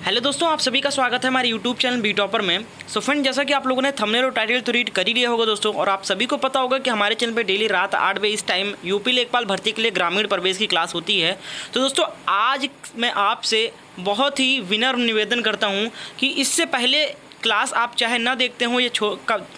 Hello दोस्तों, आप सभी का स्वागत है हमारे यूट्यूब चैनल बी टॉपर में। सो फ्रेंड, जैसा कि आप लोगों ने थंबनेल और टाइटल तो रीड कर ही लिया होगा दोस्तों, और आप सभी को पता होगा कि हमारे चैनल पे डेली रात 8 बजे इस टाइम यूपी लेखपाल भर्ती के लिए ग्रामीण प्रवेश की क्लास होती है। तो दोस्तों, आज मैं आपसे बहुत ही विनम्र निवेदन करता हूँ कि इससे पहले क्लास आप चाहे ना देखते हो या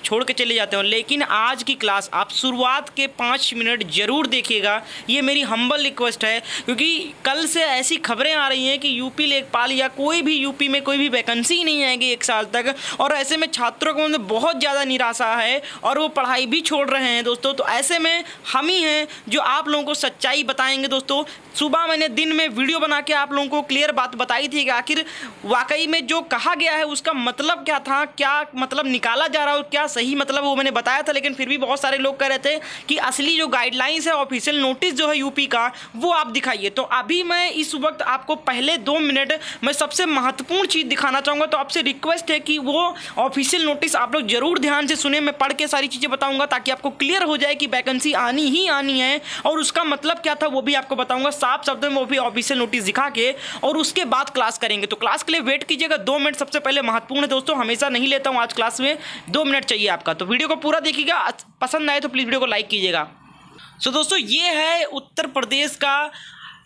छोड़ के चले जाते हो, लेकिन आज की क्लास आप शुरुआत के 5 मिनट ज़रूर देखिएगा। ये मेरी हम्बल रिक्वेस्ट है, क्योंकि कल से ऐसी खबरें आ रही हैं कि यूपी लेखपाल या कोई भी यूपी में कोई भी वैकेंसी नहीं आएगी 1 साल तक, और ऐसे में छात्रों को बहुत ज़्यादा निराशा है और वो पढ़ाई भी छोड़ रहे हैं दोस्तों। तो ऐसे में हम ही हैं जो आप लोगों को सच्चाई बताएंगे दोस्तों। सुबह मैंने दिन में वीडियो बना के आप लोगों को क्लियर बात बताई थी कि आखिर वाकई में जो कहा गया है उसका मतलब क्या था, क्या मतलब निकाला जा रहा है, क्या सही मतलब वो मैंने बताया था। लेकिन फिर भी बहुत सारे लोग कह रहे थे कि असली जो गाइडलाइंस है, ऑफिशियल नोटिस जो है यूपी का, वो आप दिखाइए। तो अभी मैं इस वक्त आपको पहले 2 मिनट में सबसे महत्वपूर्ण चीज़ दिखाना चाहूँगा। तो आपसे रिक्वेस्ट है कि वो ऑफिशियल नोटिस आप लोग जरूर ध्यान से सुने। मैं पढ़ के सारी चीज़ें बताऊँगा ताकि आपको क्लियर हो जाए कि वैकेंसी आनी ही आनी है, और उसका मतलब क्या था वो भी आपको बताऊँगा साफ शब्दों में, वो भी ऑफिशियल नोटिस दिखा के, और उसके बाद क्लास करेंगे। तो क्लास के लिए वेट कीजिएगा। 2 मिनट सबसे पहले महत्वपूर्ण है दोस्तों, हमेशा नहीं लेता हूं, आज क्लास में 2 मिनट चाहिए आपका। तो वीडियो को पूरा देखिएगा, पसंद आए तो प्लीज़ वीडियो को लाइक कीजिएगा। सो दोस्तों, ये है उत्तर प्रदेश का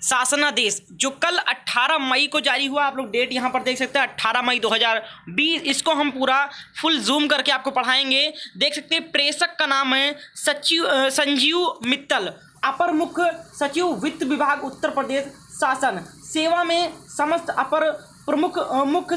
शासनादेश जो कल 18 मई को जारी हुआ। आप लोग डेट यहाँ पर देख सकते हैं, 18 मई 2020। इसको हम पूरा फुल जूम करके आपको पढ़ाएंगे। देख सकते हैं, प्रेषक का नाम है संजीव मित्तल, अपर मुख्य सचिव वित्त विभाग उत्तर प्रदेश शासन। सेवा में समस्त अपर प्रमुख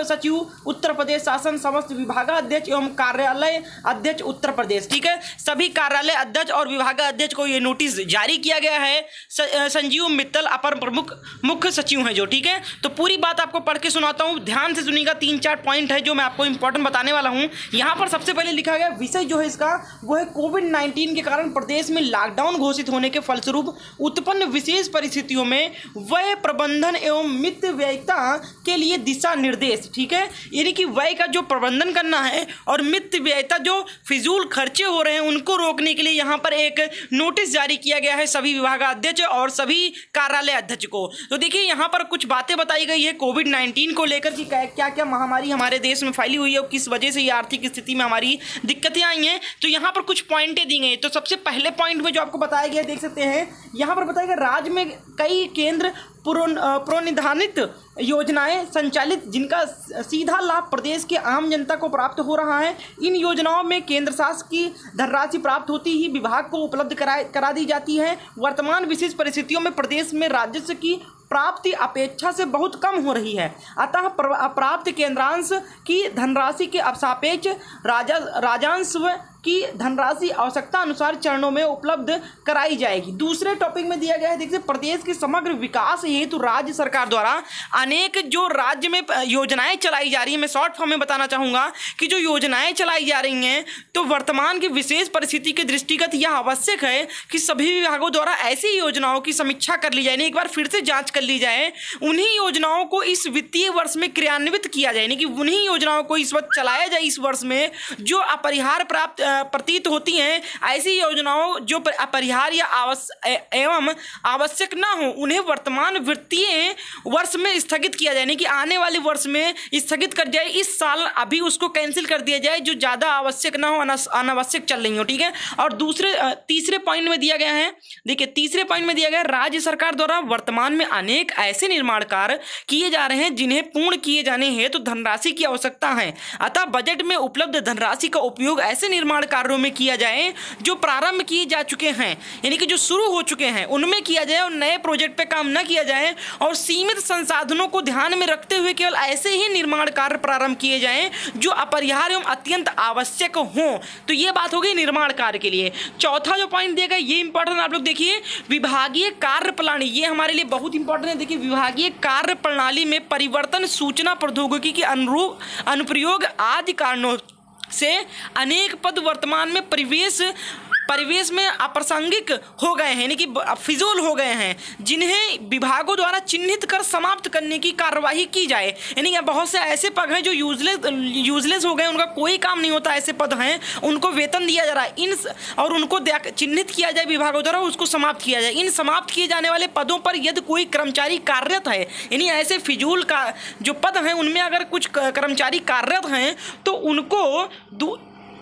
सचिव उत्तर प्रदेश शासन, समस्त विभागाध्यक्ष एवं कार्यालय अध्यक्ष उत्तर प्रदेश। ठीक है, सभी कार्यालय अध्यक्ष और विभागाध्यक्ष को ये नोटिस जारी किया गया है। संजीव मित्तल अपर प्रमुख मुख्य सचिव हैं जो। ठीक है, तो पूरी बात आपको पढ़ के सुनाता हूँ, ध्यान से सुनिएगा। 3-4 पॉइंट है जो मैं आपको इंपॉर्टेंट बताने वाला हूँ। यहाँ पर सबसे पहले लिखा गया विषय जो है इसका, वो है कोविड-19 के कारण प्रदेश में लॉकडाउन घोषित होने के फलस्वरूप उत्पन्न विशेष परिस्थितियों में व्यय प्रबंधन एवं मित व्ययता के लिए दिशा निर्देश। ठीक है, यानी कि व्यय का जो प्रबंधन करना है और मित व्ययता जो फिजूल खर्चे हो रहे हैं उनको रोकने के लिए यहाँ पर एक नोटिस जारी किया गया है सभी विभागाध्यक्ष और सभी कार्यालय अध्यक्ष को। तो देखिए, यहाँ पर कुछ बातें बताई गई है कोविड-19 को लेकर कि क्या क्या महामारी हमारे देश में फैली हुई है और किस वजह से ये आर्थिक स्थिति में हमारी दिक्कतें आई हैं। तो यहाँ पर कुछ पॉइंटें दी गई। तो सबसे पहले पॉइंट में जो आपको बताया गया, देख सकते हैं यहाँ पर बताया गया, राज्य में कई केंद्र प्रोनिधानित योजनाएं संचालित जिनका सीधा लाभ प्रदेश के आम जनता को प्राप्त हो रहा है। इन योजनाओं में केंद्र शासन की धनराशि प्राप्त होती ही विभाग को उपलब्ध करा दी जाती है। वर्तमान विशेष परिस्थितियों में प्रदेश में राजस्व की प्राप्ति अपेक्षा से बहुत कम हो रही है, अतः प्राप्त केंद्रांश की धनराशि के सापेक्ष राजस्व की धनराशि आवश्यकता अनुसार चरणों में उपलब्ध कराई जाएगी। दूसरे टॉपिक में दिया गया है, देखिए, प्रदेश के समग्र विकास हेतु राज्य सरकार द्वारा अनेक जो राज्य में योजनाएं चलाई जा रही हैं। मैं शॉर्ट फॉर्म में बताना चाहूँगा कि जो योजनाएं चलाई जा रही हैं, तो वर्तमान की विशेष परिस्थिति के दृष्टिगत यह आवश्यक है कि सभी विभागों द्वारा ऐसी योजनाओं की समीक्षा कर ली जाए, एक बार फिर से जाँच कर ली जाए। उन्हीं योजनाओं को इस वित्तीय वर्ष में क्रियान्वित किया जाए, यानी कि उन्हीं योजनाओं को इस वक्त चलाया जाए इस वर्ष में जो अपरिहार्य प्राप्त प्रतीत होती हैं। ऐसी योजनाओं जो अपरिहार्य या एवं आवश्यक ना हो, उन्हें वर्तमान वित्तीय वर्ष में स्थगित किया जाए, यानी कि आने वाले वर्ष में स्थगित कर जाए। इस साल अभी उसको कैंसिल कर दिया जाए जो ज़्यादा आवश्यक ना हो, अनावश्यक चल रही हो। ठीक है, और तीसरे पॉइंट में दिया गया है, देखिए, तीसरे पॉइंट में दिया गया, राज्य सरकार द्वारा वर्तमान में अनेक ऐसे निर्माण कार्य किए जा रहे हैं जिन्हें पूर्ण किए जाने हेतु धनराशि की आवश्यकता है, अतः बजट में उपलब्ध धनराशि का उपयोग ऐसे निर्माण कार्यों में किया जाए जो प्रारंभ किए जा चुके हैं, यानी कि जो शुरू हो चुके हैं उनमें किया जाए, और नए प्रोजेक्ट पे काम न किया जाए, और सीमित संसाधनों को ध्यान में रखते हुए केवल ऐसे ही निर्माण कार्य प्रारंभ किए जाएं जो अपरिहार्य एवं अत्यंत आवश्यक हों। तो ये बात हो गई निर्माण कार्य के लिए। चौथा जो पॉइंट दिया गया, ये इंपॉर्टेंट, आप लोग देखिए, विभागीय कार्य प्रणाली, ये हमारे लिए बहुत इंपॉर्टेंट है। देखिए, विभागीय कार्य प्रणाली में परिवर्तन, सूचना प्रौद्योगिकी के अनुप्रयोग आदि कारणों से अनेक पद वर्तमान में परिवेश में अप्रासंगिक हो गए हैं, यानी कि फिजूल हो गए हैं, जिन्हें विभागों द्वारा चिन्हित कर समाप्त करने की कार्यवाही की जाए। यानी कि बहुत से ऐसे पद हैं जो यूजलेस हो गए, उनका कोई काम नहीं होता, ऐसे पद हैं, उनको वेतन दिया जा रहा है और उनको चिन्हित किया जाए विभागों द्वारा, उसको समाप्त किया जाए। इन समाप्त किए जाने वाले पदों पर यदि कोई कर्मचारी कार्यरत है, यानी ऐसे फिजूल का जो पद हैं उनमें अगर कुछ कर्मचारी कार्यरत हैं तो उनको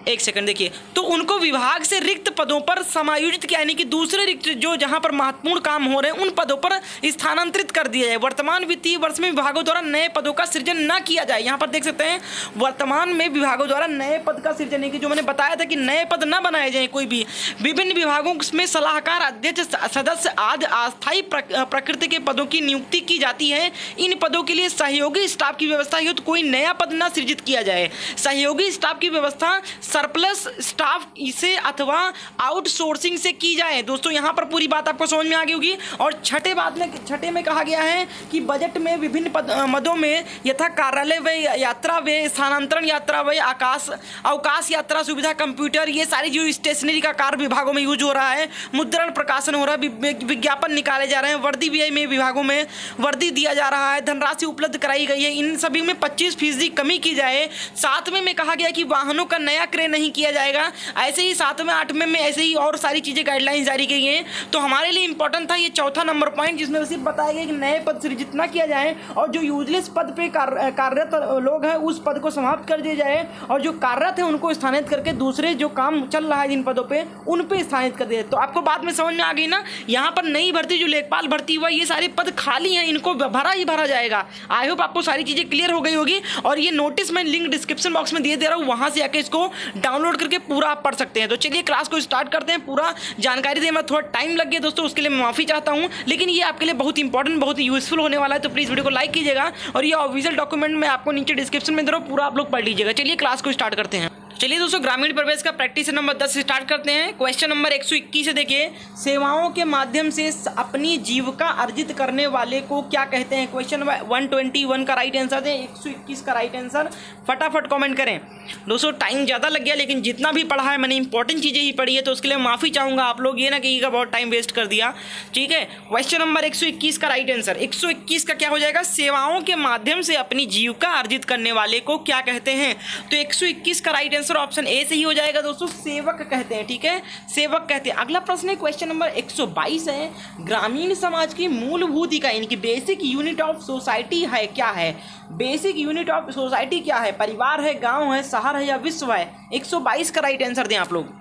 एक सेकंड देखिए, तो उनको विभाग से रिक्त पदों पर समायोजित किया, यानी कि दूसरे रिक्त जो जहां पर महत्वपूर्ण काम हो रहे हैं उन पदों पर स्थानांतरित कर दिया जाए। वर्तमान वित्तीय वर्ष में विभागों द्वारा नए पदों का सृजन न किया जाए। यहां पर देख सकते हैं वर्तमान में विभागों द्वारा नए पद का सृजन, की जो मैंने बताया था कि नए पद न बनाए जाए कोई भी। विभिन्न विभागों में सलाहकार, अध्यक्ष, सदस्य आदि अस्थायी प्रकृति के पदों की नियुक्ति की जाती है। इन पदों के लिए सहयोगी स्टाफ की व्यवस्था हेतु तो कोई नया पद न सृजित किया जाए। सहयोगी स्टाफ की व्यवस्था सरप्लस स्टाफ से अथवा आउटसोर्सिंग से की जाए। दोस्तों यहाँ पर पूरी बात आपको समझ में आ गई होगी। और छठे में कहा गया है कि बजट में विभिन्न मदों में यथा कार्यालय व्यय, यात्रा व्यय, स्थानांतरण यात्रा व्यय, अवकाश यात्रा सुविधा, कंप्यूटर, ये सारी जो स्टेशनरी का कार्य विभागों में यूज हो रहा है, मुद्रण प्रकाशन हो रहा है, विज्ञापन निकाले जा रहे हैं, वर्दी व्यय में विभागों में वर्दी दिया जा रहा है, धनराशि उपलब्ध कराई गई है, इन सभी में 25% कमी की जाए। 7वें में कहा गया कि वाहनों का नया क्रय नहीं किया जाएगा। ऐसे ही 7वें 8वें में ऐसे ही और सारी चीज़ें गाइडलाइंस जारी की हैं। तो हमारे लिए इंपॉर्टेंट था ये चौथा नंबर पॉइंट, जिसमें सिर्फ बताया गया कि नए पद सृजित ना किया जाए और जो यूजलेस पद पे कार्यरत लोग हैं उस पद को समाप्त कर दिया जाए और जो कार्यरत है उनको स्थानित करके दूसरे जो काम चल रहा है जिन पदों पे उन पे स्थानित कर दिया। तो आपको बात में समझ में आ गई ना। यहाँ पर नई भर्ती जो लेखपाल भर्ती हुआ, ये सारे पद खाली हैं, इनको भरा ही भरा जाएगा। आई होप आपको सारी चीज़ें क्लियर हो गई होगी। और ये नोटिस मैं लिंक डिस्क्रिप्शन बॉक्स में दे रहा हूँ, वहाँ से आके इसको डाउनलोड करके पूरा आप पढ़ सकते हैं। तो चलिए क्लास को स्टार्ट करते हैं। पूरा जानकारी देने में थोड़ा टाइम लग गया दोस्तों, उसके लिए मैं माफ़ी चाहता हूँ, लेकिन ये आपके लिए बहुत इंपॉर्टेंट, बहुत यूजफुल होने वाला है। तो प्लीज़ वीडियो को लाइक कीजिएगा और ये ऑफिशियल डॉक्यूमेंट मैं आपको नीचे डिस्क्रिप्शन में दे रहा हूँ, पूरा आप लोग पढ़ लीजिएगा। चलिए क्लास को स्टार्ट करते हैं। चलिए दोस्तों, ग्रामीण प्रवेश का प्रैक्टिस नंबर 10 से स्टार्ट करते हैं। क्वेश्चन नंबर 121 से देखिए, सेवाओं के माध्यम से अपनी जीविका अर्जित करने वाले को क्या कहते हैं। क्वेश्चन नंबर 121 का राइट आंसर दें, 121 का राइट आंसर फटाफट कमेंट करें। दोस्तों टाइम ज़्यादा लग गया, लेकिन जितना भी पढ़ा है मैंने इंपॉर्टेंट चीज़ें ही पढ़ी है, तो उसके लिए माफ़ी चाहूँगा। आप लोग ये ना कहिएगा बहुत टाइम वेस्ट कर दिया, ठीक है। क्वेश्चन नंबर 121 का राइट आंसर, 121 का क्या हो जाएगा, सेवाओं के माध्यम से अपनी जीविका अर्जित करने वाले को क्या कहते हैं। तो 121 का राइट आंसर ऑप्शन ए से ही हो जाएगा दोस्तों, सेवक कहते हैं, ठीक है, सेवक कहते हैं। अगला प्रश्न है क्वेश्चन नंबर 122 है, ग्रामीण समाज की मूलभूत इकाई यानी कि बेसिक यूनिट ऑफ सोसाइटी है क्या है। बेसिक यूनिट ऑफ सोसाइटी क्या है, परिवार है, गांव है, शहर है या विश्व है। 122 का राइट आंसर दें आप लोग।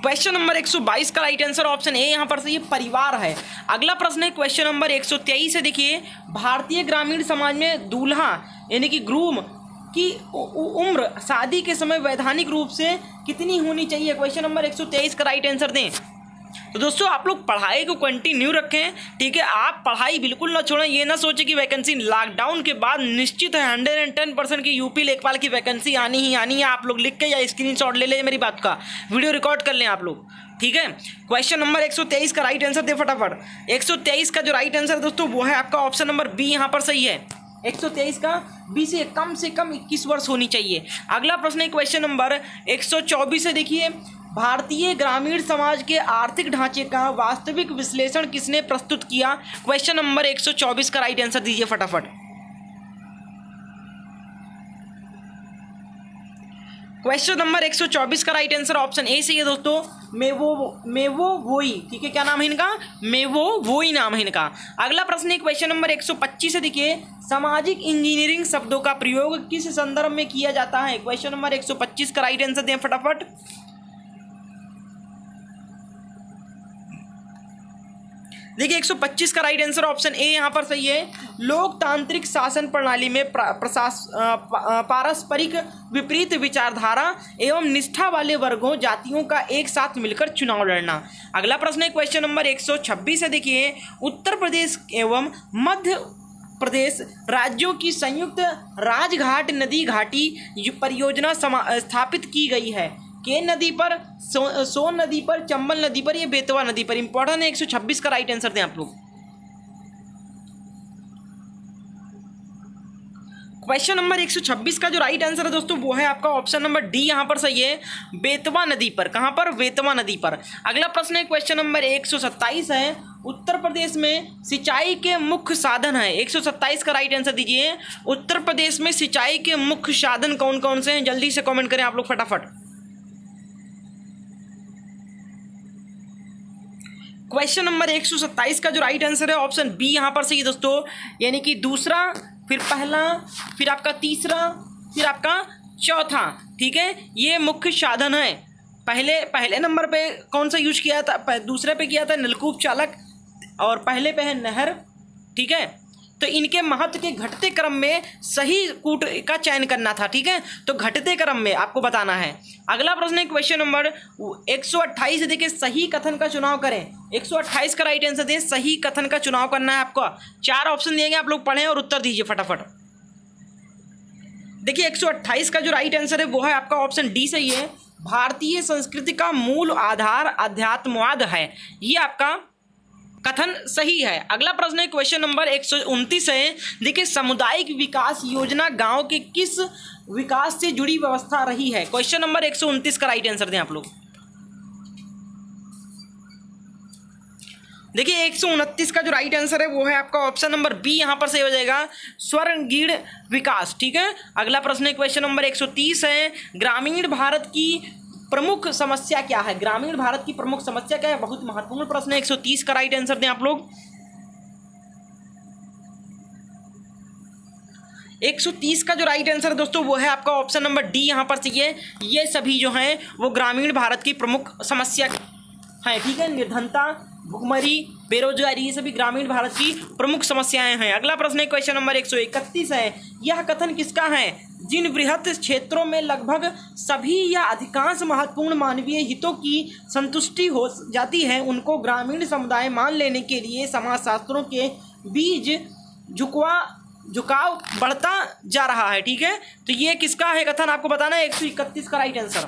क्वेश्चन नंबर 122 का राइट आंसर ऑप्शन ए यहाँ पर से ये परिवार है। अगला प्रश्न है क्वेश्चन नंबर 123 है। देखिए, भारतीय ग्रामीण समाज में दूल्हा यानी कि ग्रूम की उम्र शादी के समय वैधानिक रूप से कितनी होनी चाहिए। क्वेश्चन नंबर 123 का राइट आंसर दें। तो दोस्तों आप लोग पढ़ाई को कंटिन्यू रखें, ठीक है, आप पढ़ाई बिल्कुल ना छोड़ें। ये ना सोचें कि वैकेंसी लॉकडाउन के बाद निश्चित है 110% की यूपी लेखपाल की वैकेंसी आनी ही आनी है। आप लोग लिख के या स्क्रीनशॉट ले लें मेरी बात का, वीडियो रिकॉर्ड कर लें आप लोग, ठीक है। क्वेश्चन नंबर 123 का राइट आंसर दे फटाफट। 123 का जो राइट आंसर दोस्तों वो है आपका ऑप्शन नंबर बी, यहाँ पर सही है। 123 का बी से कम 21 वर्ष होनी चाहिए। अगला प्रश्न है क्वेश्चन नंबर 124 है। देखिए, भारतीय ग्रामीण समाज के आर्थिक ढांचे का वास्तविक विश्लेषण किसने प्रस्तुत किया। क्वेश्चन नंबर 124 का राइट आंसर दीजिए फटाफट। क्वेश्चन नंबर 124 का राइट आंसर ऑप्शन ए से है दोस्तों, मेवो वोई, ठीक है। क्या नाम है इनका, मेवो वोई नाम है इनका। अगला प्रश्न है क्वेश्चन नंबर 125 है। देखिए, सामाजिक इंजीनियरिंग शब्दों का प्रयोग किस संदर्भ में किया जाता है। क्वेश्चन नंबर 125 का राइट आंसर दें फटाफट। देखिए 125 का राइट आंसर ऑप्शन ए यहाँ पर सही है। लोकतांत्रिक शासन प्रणाली में पारस्परिक विपरीत विचारधारा एवं निष्ठा वाले वर्गों जातियों का एक साथ मिलकर चुनाव लड़ना। अगला प्रश्न है क्वेश्चन नंबर 126 है। देखिए, उत्तर प्रदेश एवं मध्य प्रदेश राज्यों की संयुक्त राजघाट नदी घाटी परियोजना स्थापित की गई है। केन नदी पर, सोन नदी पर, चंबल नदी पर, ये बेतवा नदी पर। इंपॉर्टेंट है, 126 का राइट आंसर दें आप लोग। क्वेश्चन नंबर 126 का जो राइट आंसर है दोस्तों वो है आपका ऑप्शन नंबर डी, यहाँ पर सही है, बेतवा नदी पर। कहाँ पर? बेतवा नदी पर। अगला प्रश्न है क्वेश्चन नंबर 127 है, उत्तर प्रदेश में सिंचाई के मुख्य साधन है। 127 का राइट आंसर दीजिए। उत्तर प्रदेश में सिंचाई के मुख्य साधन कौन कौन से हैं? जल्दी से कमेंट करें आप लोग फटाफट। क्वेश्चन नंबर 127 का जो राइट आंसर है ऑप्शन बी यहाँ पर सही है दोस्तों, यानी कि दूसरा, फिर पहला, फिर आपका तीसरा, फिर आपका चौथा। ठीक है, ये मुख्य साधन है। पहले नंबर पे कौन सा यूज किया था? दूसरे पे किया था नलकूप चालक, और पहले पे है नहर। ठीक है, तो इनके महत्व के घटते क्रम में सही कूट का चयन करना था। ठीक है, तो घटते क्रम में आपको बताना है। अगला प्रश्न है क्वेश्चन नंबर 128 देखिए, सही कथन का चुनाव करें। 128 का राइट आंसर दें, सही कथन का चुनाव करना है आपको। 4 ऑप्शन दिएंगे, आप लोग पढ़ें और उत्तर दीजिए फटाफट। देखिए 128 का जो राइट आंसर है वो है आपका ऑप्शन डी सही है, भारतीय संस्कृति का मूल आधार अध्यात्मवाद है। ये आपका कथन सही है। अगला प्रश्न है क्वेश्चन नंबर 129 है, देखिए सामुदायिक विकास योजना गांव के किस विकास से जुड़ी व्यवस्था रही है? क्वेश्चन नंबर 129 का राइट आंसर दें आप लोग। देखिए 129 का जो राइट आंसर है वो है आपका ऑप्शन नंबर बी, यहाँ पर सही हो जाएगा, स्वर्णगीण विकास। ठीक है, अगला प्रश्न है क्वेश्चन नंबर 130 है, ग्रामीण भारत की प्रमुख समस्या क्या है? ग्रामीण भारत की प्रमुख समस्या क्या है? बहुत महत्वपूर्ण प्रश्न है। 130 का राइट आंसर दें आप लोग। 130 का जो राइट आंसर है दोस्तों वो है आपका ऑप्शन नंबर डी, यहाँ पर सही है, ये सभी जो हैं वो ग्रामीण भारत की प्रमुख समस्या है। ठीक है, निर्धनता, भुखमरी, बेरोजगारी, ये सभी ग्रामीण भारत की प्रमुख समस्याएं हैं। अगला प्रश्न है क्वेश्चन नंबर 131 है, यह कथन किसका है? जिन बृहत क्षेत्रों में लगभग सभी या अधिकांश महत्वपूर्ण मानवीय हितों की संतुष्टि हो जाती है उनको ग्रामीण समुदाय मान लेने के लिए समाजशास्त्रों के बीच झुकाव बढ़ता जा रहा है। ठीक है, तो ये किसका है कथन आपको बताना है। 131 का राइट आंसर,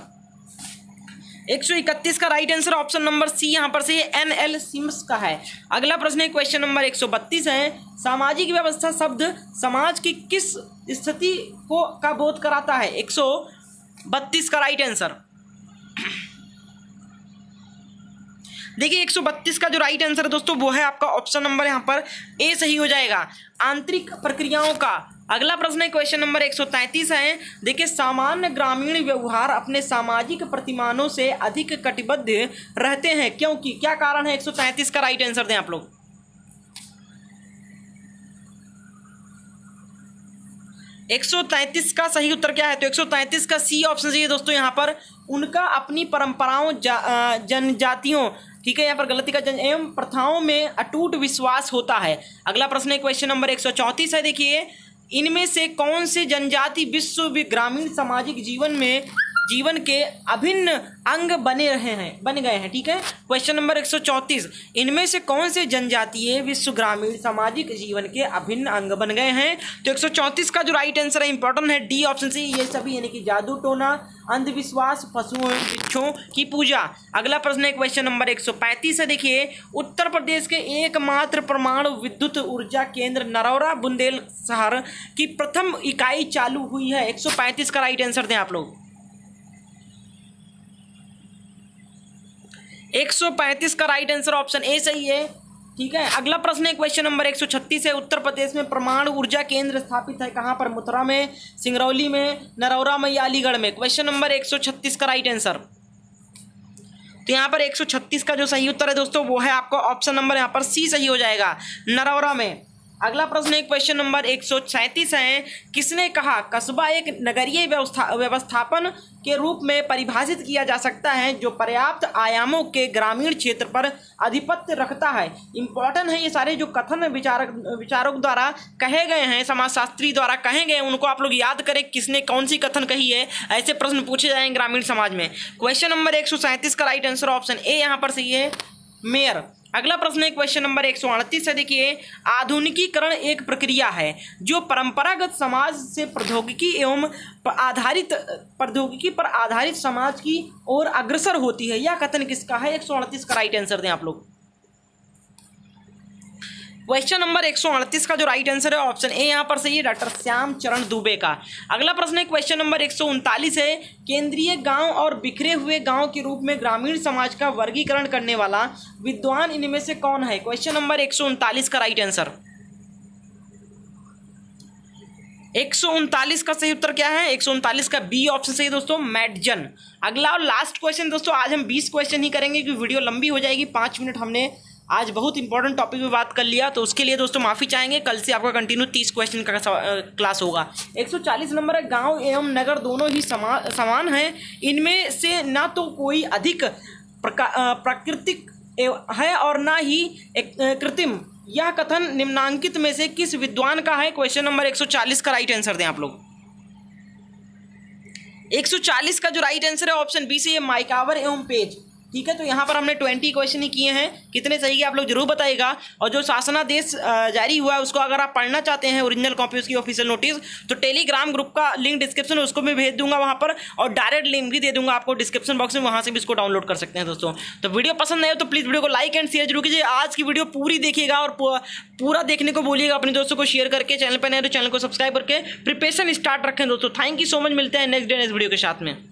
131 का right answer option number C यहाँ पर से NL सिम्स का है। अगला प्रश्न है क्वेश्चन नंबर 132 है, सामाजिक व्यवस्था शब्द समाज की किस स्थिति को का बोध कराता है? 132 का राइट आंसर। देखिए 132 का जो राइट आंसर है दोस्तों वो है आपका ऑप्शन नंबर यहाँ पर ए सही हो जाएगा, आंतरिक प्रक्रियाओं का। अगला प्रश्न है क्वेश्चन नंबर 133 है, देखिए सामान्य ग्रामीण व्यवहार अपने सामाजिक प्रतिमानों से अधिक कटिबद्ध रहते हैं क्योंकि, क्या कारण है? 133 का राइट आंसर दें आप लोग। 133 का सही उत्तर क्या है? तो 133 का सी ऑप्शन चाहिए दोस्तों यहाँ पर, उनका अपनी परंपराओं जनजातियों, ठीक है, यहाँ पर गलती का एवं प्रथाओं में अटूट विश्वास होता है। अगला प्रश्न है क्वेश्चन नंबर 134 है, देखिए इनमें से कौन से जनजाति विश्व ग्रामीण सामाजिक जीवन के अभिन्न अंग बन गए हैं। ठीक है, क्वेश्चन नंबर 134, इनमें से कौन से जनजातीय विश्व ग्रामीण सामाजिक जीवन के अभिन्न अंग बन गए हैं? तो 134 का जो राइट आंसर है इंपॉर्टेंट है डी ऑप्शन से, ये सभी यानी कि जादू टोना, अंधविश्वास, पशुओं वृक्षों की पूजा। अगला प्रश्न है क्वेश्चन नंबर 135 है, देखिए उत्तर प्रदेश के एकमात्र परमाणु विद्युत ऊर्जा केंद्र नरौरा बुंदेलशहर की प्रथम इकाई चालू हुई है। 135 का राइट आंसर दें आप लोग। 135 का राइट आंसर ऑप्शन ए सही है। ठीक है, अगला प्रश्न है क्वेश्चन नंबर 136 है, उत्तर प्रदेश में परमाणु ऊर्जा केंद्र स्थापित है कहाँ पर? मथुरा में, सिंगरौली में, नरौरा में या अलीगढ़ में? क्वेश्चन नंबर 136 का राइट आंसर। तो यहाँ पर 136 का जो सही उत्तर है दोस्तों वो है आपका ऑप्शन नंबर यहाँ पर सी सही हो जाएगा, नरौरा में। अगला प्रश्न है क्वेश्चन नंबर 137 है, किसने कहा कस्बा एक नगरीय व्यवस्थापन के रूप में परिभाषित किया जा सकता है जो पर्याप्त आयामों के ग्रामीण क्षेत्र पर आधिपत्य रखता है? इंपॉर्टेंट है ये सारे जो कथन विचारक द्वारा कहे गए हैं, समाजशास्त्री द्वारा कहे गए, उनको आप लोग याद करें किसने कौन सी कथन कही है। ऐसे प्रश्न पूछे जाएंगे ग्रामीण समाज में। क्वेश्चन नंबर 137 का राइट आंसर ऑप्शन ए यहाँ पर सही है, मेयर। अगला प्रश्न है क्वेश्चन नंबर 138 है, देखिए आधुनिकीकरण एक प्रक्रिया है जो परंपरागत समाज से प्रौद्योगिकी पर आधारित समाज की ओर अग्रसर होती है। यह कथन किसका है? 138 का राइट आंसर दें आप लोग। क्वेश्चन नंबर 138 का जो राइट आंसर है ऑप्शन ए यहाँ पर सही है, डॉक्टर श्याम चरण दुबे का। अगला प्रश्न है क्वेश्चन नंबर 139 है, केंद्रीय गांव और बिखरे हुए गांव के रूप में ग्रामीण समाज का वर्गीकरण करने वाला विद्वान इनमें से कौन है? क्वेश्चन नंबर 139 का राइट आंसर 139 का सही उत्तर क्या है? 139 का बी ऑप्शन सही दोस्तों, मैडजन। अगला और लास्ट क्वेश्चन दोस्तों, आज हम 20 क्वेश्चन ही करेंगे क्योंकि वीडियो लंबी हो जाएगी। 5 मिनट हमने आज बहुत इंपॉर्टेंट टॉपिक पे बात कर लिया, तो उसके लिए दोस्तों माफ़ी चाहेंगे। कल से आपका कंटिन्यू 30 क्वेश्चन का क्लास होगा। 140 नंबर है, गांव एवं नगर दोनों ही समान हैं, इनमें से ना तो कोई अधिक प्राकृतिक है और ना ही कृत्रिम। यह कथन निम्नांकित में से किस विद्वान का है? क्वेश्चन नंबर 140 का राइट आंसर दें आप लोग। 140 का जो राइट आंसर है ऑप्शन बी से, माइकावर एवं पेज। ठीक है, तो यहाँ पर हमने 20 क्वेश्चन ही किए हैं, कितने सही है आप लोग जरूर बताइएगा। और जो शासनादेश जारी हुआ है उसको अगर आप पढ़ना चाहते हैं, ओरिजिनल कॉपी उसकी ऑफिशियल नोटिस, तो टेलीग्राम ग्रुप का लिंक डिस्क्रिप्शन है, उसको मैं भेज दूंगा वहाँ पर, और डायरेक्ट लिंक भी दे दूंगा आपको डिस्क्रिप्शन बॉक्स में, वहाँ से भी इसको डाउनलोड कर सकते हैं दोस्तों। तो वीडियो पसंद आए तो प्लीज़ वीडियो को लाइक एंड शेयर जरूर कीजिए। आज की वीडियो पूरी देखिएगा और पूरा देखने को बोलिएगा अपने दोस्तों को शेयर करके। चैनल पर नए तो चैनल को सब्सक्राइब करके प्रिपरेशन स्टार्ट रखें दोस्तों। थैंक यू सो मच, मिलते हैं नेक्स्ट डे नेक्स्ट वीडियो के साथ में।